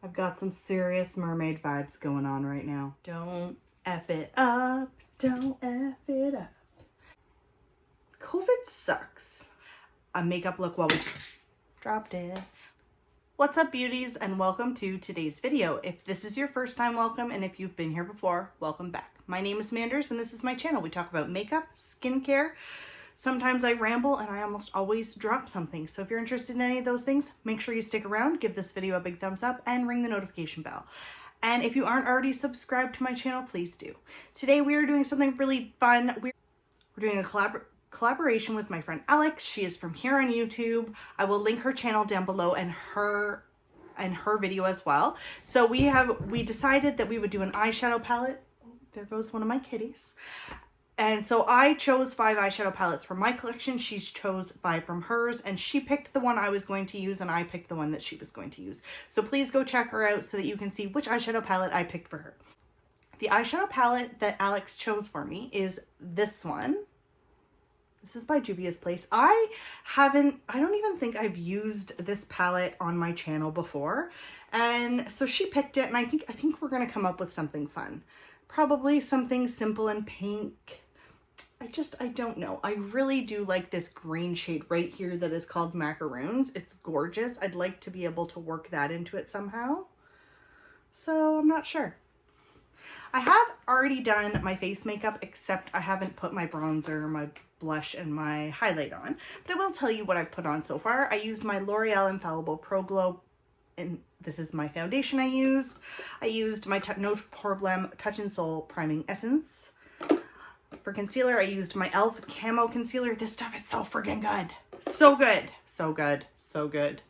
I've got some serious mermaid vibes going on right now. Don't F it up. Don't F it up. COVID sucks. A makeup look while we dropped it. What's up, beauties, and welcome to today's video. If this is your first time, welcome, and if you've been here before, welcome back. My name is Manders, and this is my channel. We talk about makeup, skincare. Sometimes I ramble, and I almost always drop something. So if you're interested in any of those things, make sure you stick around, give this video a big thumbs up, and ring the notification bell. And if you aren't already subscribed to my channel, please do. Today we are doing something really fun. We're doing a collaboration with my friend Alex. She is from here on YouTube. I will link her channel down below and her video as well. So we decided that we would do an eyeshadow palette. There goes one of my kitties. And so I chose 5 eyeshadow palettes from my collection. She chose 5 from hers, and she picked the one I was going to use, and I picked the one that she was going to use. So please go check her out so that you can see which eyeshadow palette I picked for her. The eyeshadow palette that Alex chose for me is this one. This is by Juvia's Place. I don't even think I've used this palette on my channel before. And so she picked it, and I think we're gonna come up with something fun. Probably something simple and pink. I don't know. I really do like this green shade right here that is called Macaroons. It's gorgeous. I'd like to be able to work that into it somehow. So I'm not sure. I have already done my face makeup, except I haven't put my bronzer, my blush, and my highlight on. But I will tell you what I've put on so far. I used my L'Oreal Infallible Pro Glow, and this is my foundation I used. I used my No Problem Touch and Soul Priming Essence. For concealer, I used my e.l.f. Camo Concealer. This stuff is so freaking good. So good. So good. So good.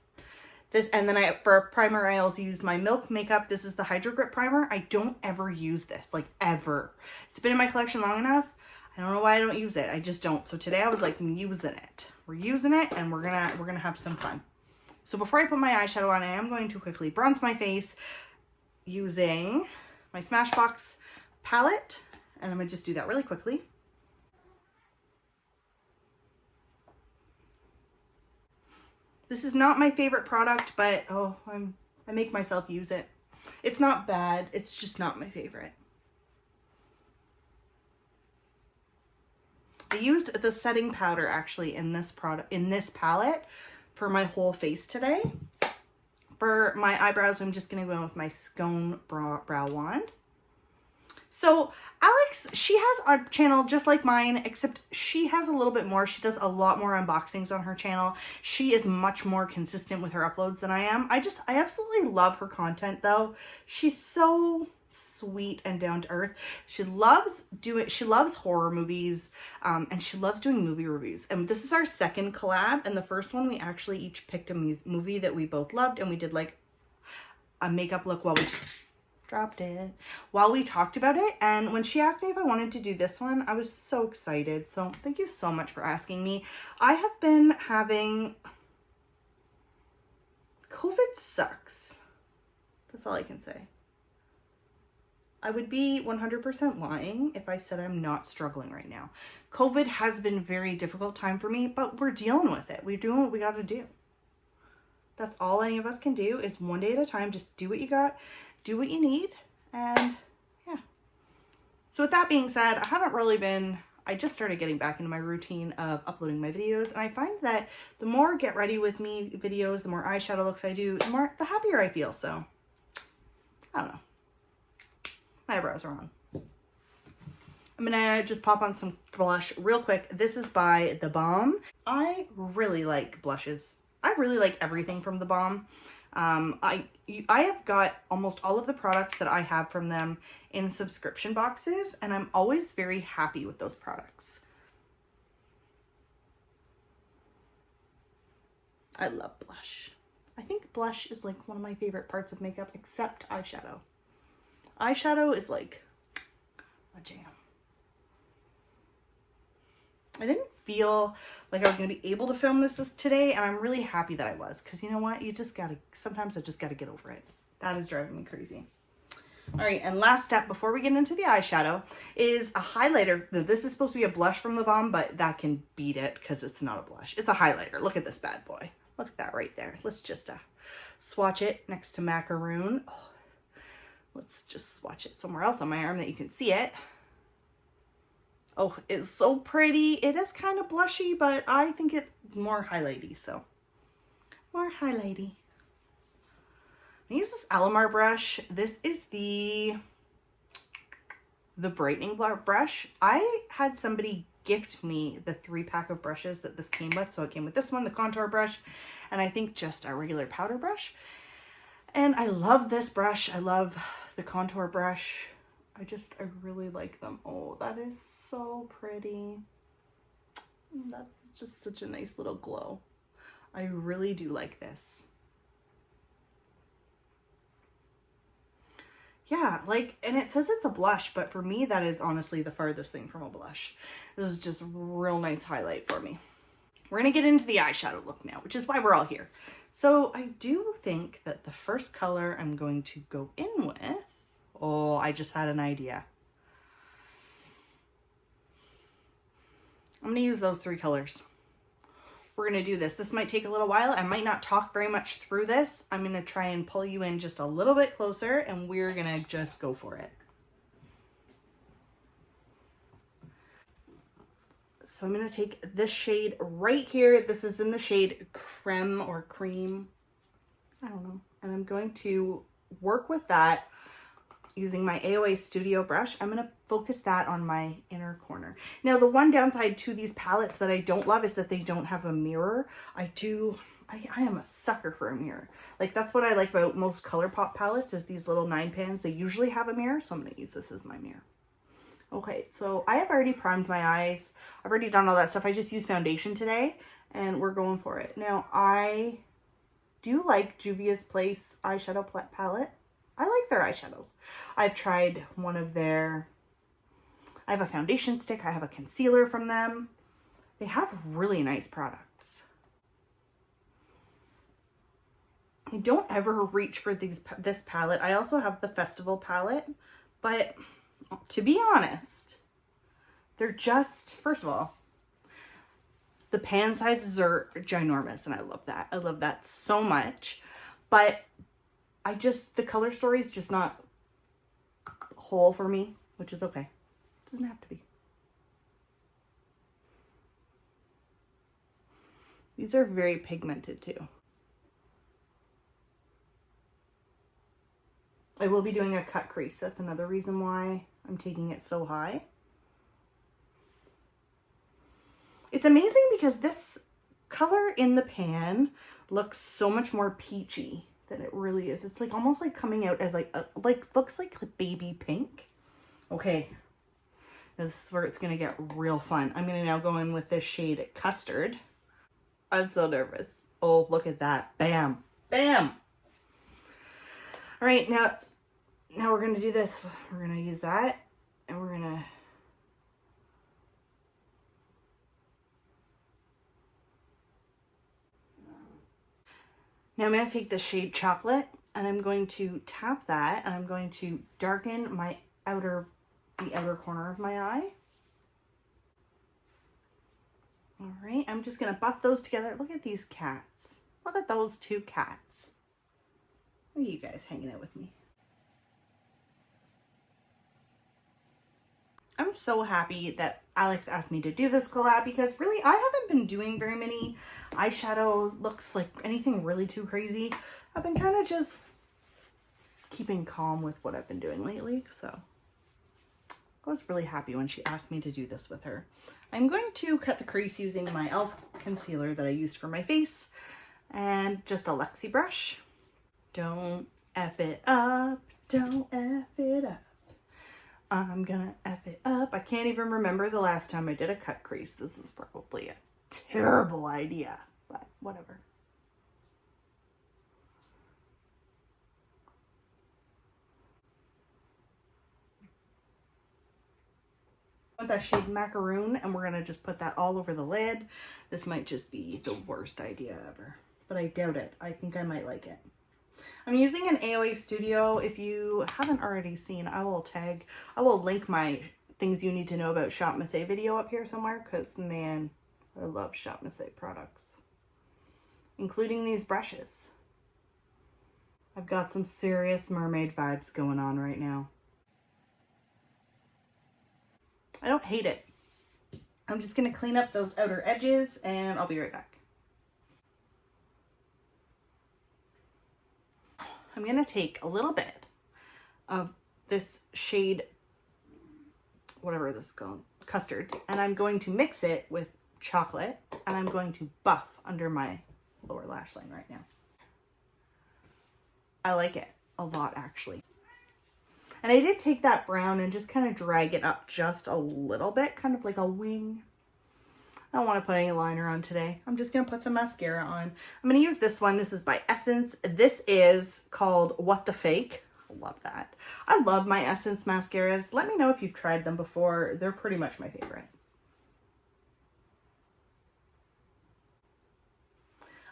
And then for primer, I also used my Milk Makeup. This is the Hydro Grip Primer. I don't ever use this, like ever. It's been in my collection long enough. I don't know why I don't use it. I just don't. So today I was like, I'm using it. We're using it, and we're gonna have some fun. So before I put my eyeshadow on, I am going to quickly bronze my face using my Smashbox palette. And I'm gonna just do that really quickly. This is not my favorite product, but I make myself use it. It's not bad, it's just not my favorite. I used the setting powder actually in this palette for my whole face today. For my eyebrows, I'm just gonna go in with my Scone Brow Wand. So Alex, she has a channel just like mine, except she has a little bit more. She does a lot more unboxings on her channel. She is much more consistent with her uploads than I am. I absolutely love her content though. She's so sweet and down to earth. She loves horror movies, and she loves doing movie reviews. And this is our second collab, and the first one we actually each picked a movie that we both loved, and we did like a makeup look while we dropped it while we talked about it. And when she asked me if I wanted to do this one, I was so excited. So thank you so much for asking me. I have been having COVID sucks. That's all I can say. I would be 100% lying if I said I'm not struggling right now. COVID has been a very difficult time for me, but we're dealing with it. We're doing what we got to do. That's all any of us can do, is one day at a time. Just do what you got, do what you need, and yeah. So with that being said, I just started getting back into my routine of uploading my videos, and I find that the more get ready with me videos, the more eyeshadow looks I do, the happier I feel. So I don't know. My eyebrows are on. I'm gonna just pop on some blush real quick. This is by The Balm. I really like blushes. I really like everything from The Balm. I have got almost all of the products that I have from them in subscription boxes, and I'm always very happy with those products. I love blush. I think blush is like one of my favorite parts of makeup, except eyeshadow. Eyeshadow is like a jam. I didn't feel like I was going to be able to film this today, and I'm really happy that I was, because you know what? Sometimes I just got to get over it. That is driving me crazy. All right, and last step before we get into the eyeshadow is a highlighter. This is supposed to be a blush from The Balm, but that can beat it because it's not a blush. It's a highlighter. Look at this bad boy. Look at that right there. Let's just swatch it next to Macaroon. Oh, let's just swatch it somewhere else on my arm that you can see it. Oh, it's so pretty. It is kind of blushy, but I think it's more highlighty, so more highlighty. I use this Alamar brush. This is the brightening brush. I had somebody gift me the 3-pack of brushes that this came with. So it came with this one, the contour brush, and I think just a regular powder brush. And I love this brush. I love the contour brush. I really like them. Oh, that is so pretty. That's just such a nice little glow. I really do like this. Yeah, like, and it says it's a blush, but for me, that is honestly the farthest thing from a blush. This is just real nice highlight for me. We're gonna get into the eyeshadow look now, which is why we're all here. So I do think that the first color I'm going to go in with, oh, I just had an idea. I'm gonna use those 3 colors. We're gonna do this. This might take a little while. I might not talk very much through this. I'm gonna try and pull you in just a little bit closer and we're gonna just go for it. So I'm gonna take this shade right here. This is in the shade Creme or Cream. I don't know. And I'm going to work with that using my AOA Studio brush. I'm gonna focus that on my inner corner. Now, the one downside to these palettes that I don't love is that they don't have a mirror. I am a sucker for a mirror. Like, that's what I like about most ColourPop palettes is these little 9 pans. They usually have a mirror, so I'm gonna use this as my mirror. Okay, so I have already primed my eyes. I've already done all that stuff. I just used foundation today and we're going for it. Now, I do like Juvia's Place eyeshadow palette. I like their eyeshadows. I've tried one of their, I have a foundation stick. I have a concealer from them. They have really nice products. I don't ever reach for this palette. I also have the Festival palette, but to be honest, they're just, first of all, the pan sizes are ginormous and I love that. I love that so much, but the color story is just not whole for me, which is okay. It doesn't have to be. These are very pigmented too. I will be doing a cut crease. That's another reason why I'm taking it so high. It's amazing because this color in the pan looks so much more peachy than it really is. It's like almost like coming out as looks like a baby pink. Okay, this is where it's gonna get real fun. I'm gonna now go in with this shade Custard. I'm so nervous. Oh, look at that. Bam, bam. All right, now we're gonna do this. We're gonna use that and we're gonna now I'm going to take the shade Chocolate and I'm going to tap that and I'm going to darken the outer corner of my eye. All right, I'm just going to buff those together. Look at these cats. Look at those 2 cats. Look at you guys hanging out with me. I'm so happy that Alex asked me to do this collab because really I haven't been doing very many eyeshadow looks, like anything really too crazy. I've been kind of just keeping calm with what I've been doing lately, so I was really happy when she asked me to do this with her. I'm going to cut the crease using my e.l.f. concealer that I used for my face and just a Lexi brush. Don't F it up, don't F it up. I'm gonna F it up. I can't even remember the last time I did a cut crease. This is probably a terrible idea, but whatever. With that shade Macaroon, and we're gonna just put that all over the lid. This might just be the worst idea ever, but I doubt it. I think I might like it. I'm using an AOA Studio. If you haven't already seen, I will link my things you need to know about Shop Missy video up here somewhere, because man, I love Shop Missy products, including these brushes. I've got some serious mermaid vibes going on right now. I don't hate it. I'm just gonna clean up those outer edges and I'll be right back. I'm gonna take a little bit of this shade, whatever this is called, custard, and I'm going to mix it with chocolate and I'm going to buff under my lower lash line right now. I like it a lot actually. And I did take that brown and just kind of drag it up just a little bit, kind of like a wing. I don't want to put any liner on today. I'm just going to put some mascara on. I'm going to use this one. This is by Essence. This is called What the Fake. I love that. I love my Essence mascaras. Let me know if you've tried them before. They're pretty much my favorite.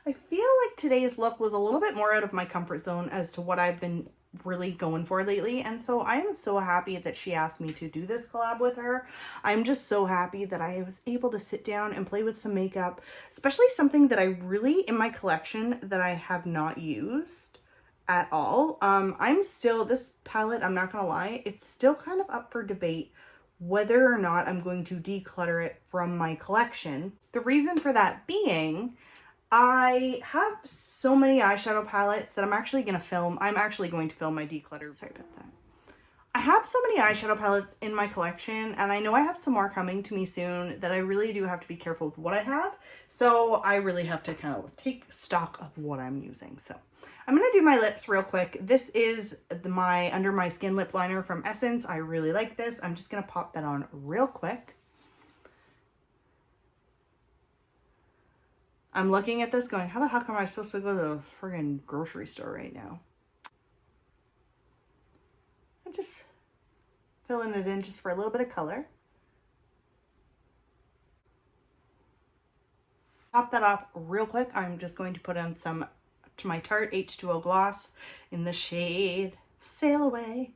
I feel like today's look was a little bit more out of my comfort zone as to what I've been really going for lately, and so I am so happy that she asked me to do this collab with her. I'm just so happy that I was able to sit down and play with some makeup, especially something that I really, in my collection, that I have not used at all. This palette, I'm not gonna lie, it's still kind of up for debate whether or not I'm going to declutter it from my collection. The reason for that being, I have so many eyeshadow palettes that I'm actually going to film my declutter. Sorry about that. I have so many eyeshadow palettes in my collection, and I know I have some more coming to me soon that I really do have to be careful with what I have. So I really have to kind of take stock of what I'm using. So I'm going to do my lips real quick. This is my Under My Skin lip liner from Essence. I really like this. I'm just going to pop that on real quick. I'm looking at this going, how the heck am I supposed to go to the friggin' grocery store right now? I'm just filling it in just for a little bit of color. Top that off real quick. I'm just going to put on some to my Tarte H2O gloss in the shade Sail Away.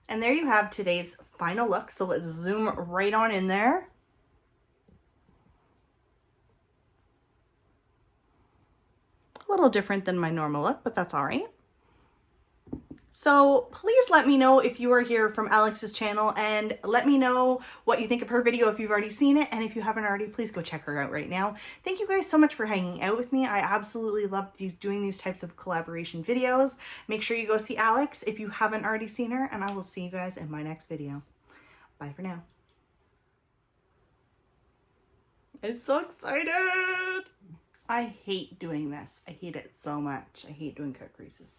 And there you have today's final look. So let's zoom right on in there. A little different than my normal look, but that's all right. So please let me know if you are here from Alex's channel, and let me know what you think of her video if you've already seen it. And if you haven't already, please go check her out right now. Thank you guys so much for hanging out with me. I absolutely love doing these types of collaboration videos. Make sure you go see Alex if you haven't already seen her, and I will see you guys in my next video. Bye for now. I'm so excited. I hate doing this. I hate it so much. I hate doing cut creases.